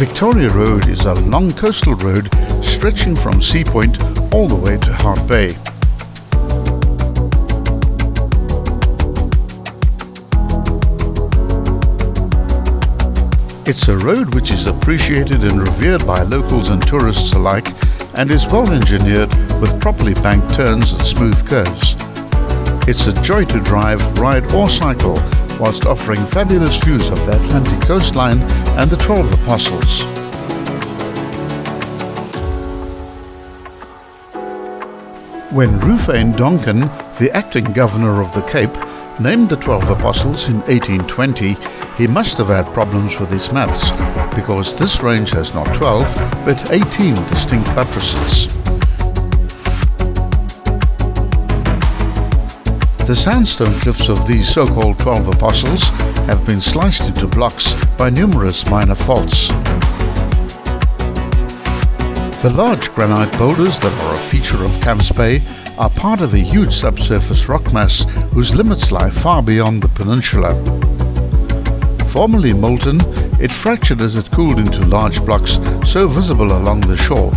Victoria Road is a long coastal road stretching from Sea Point all the way to Hart Bay. It's a road which is appreciated and revered by locals and tourists alike and is well engineered with properly banked turns and smooth curves. It's a joy to drive, ride or cycle whilst offering fabulous views of the Atlantic coastline and the 12 Apostles. When Rufain Donkin, the acting governor of the Cape, named the 12 Apostles in 1820, he must have had problems with his maths, because this range has not 12, but 18 distinct buttresses. The sandstone cliffs of these so-called 12 Apostles have been sliced into blocks by numerous minor faults. The large granite boulders that are a feature of Camps Bay are part of a huge subsurface rock mass whose limits lie far beyond the peninsula. Formerly molten, it fractured as it cooled into large blocks so visible along the shore.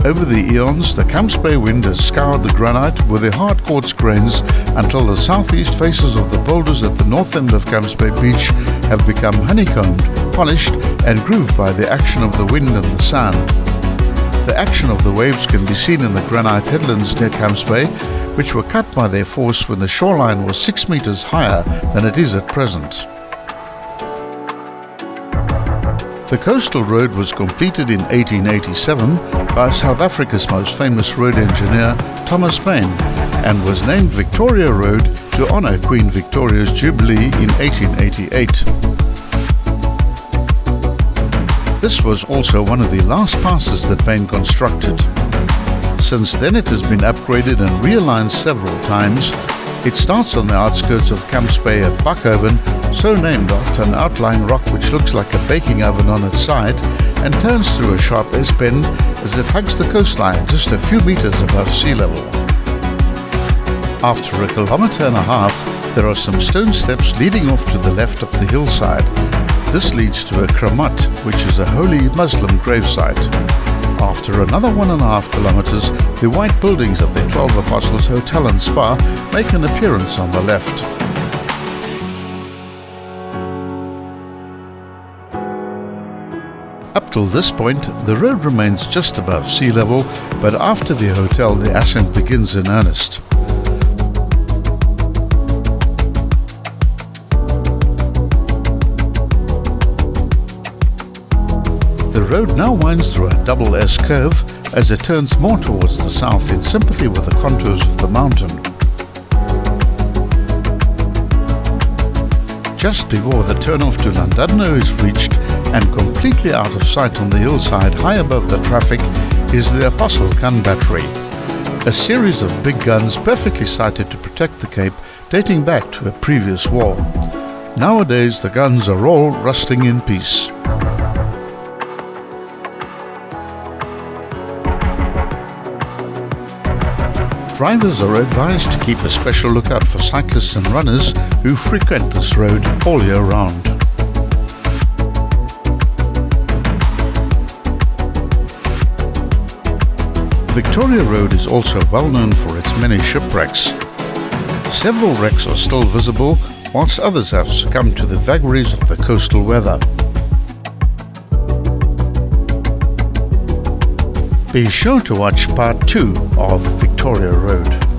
Over the eons, the Camps Bay wind has scoured the granite with the hard quartz grains until the southeast faces of the boulders at the north end of Camps Bay Beach have become honeycombed, polished and grooved by the action of the wind and the sand. The action of the waves can be seen in the granite headlands near Camps Bay, which were cut by their force when the shoreline was 6 meters higher than it is at present. The coastal road was completed in 1887 by South Africa's most famous road engineer, Thomas Paine, and was named Victoria Road to honour Queen Victoria's Jubilee in 1888. This was also one of the last passes that Paine constructed. Since then it has been upgraded and realigned several times. It starts on the outskirts of Camps Bay at Bakoven, so named after an outlying rock which looks like a baking oven on its side, and turns through a sharp S-bend as it hugs the coastline just a few meters above sea level. After a kilometre and a half, there are some stone steps leading off to the left up the hillside. This leads to a kramat, which is a holy Muslim gravesite. After another 1.5 kilometers, the white buildings of the 12 Apostles Hotel and Spa make an appearance on the left. Up till this point, the road remains just above sea level, but after the hotel the ascent begins in earnest. The road now winds through a double S curve as it turns more towards the south in sympathy with the contours of the mountain. Just before the turn-off to Llandudno is reached and completely out of sight on the hillside high above the traffic is the Apostle Gun Battery, a series of big guns perfectly sited to protect the Cape dating back to a previous war. Nowadays the guns are all rusting in peace. Drivers are advised to keep a special lookout for cyclists and runners who frequent this road all year round. Victoria Road is also well known for its many shipwrecks. Several wrecks are still visible, whilst others have succumbed to the vagaries of the coastal weather. Be sure to watch part 2 of Victoria Road.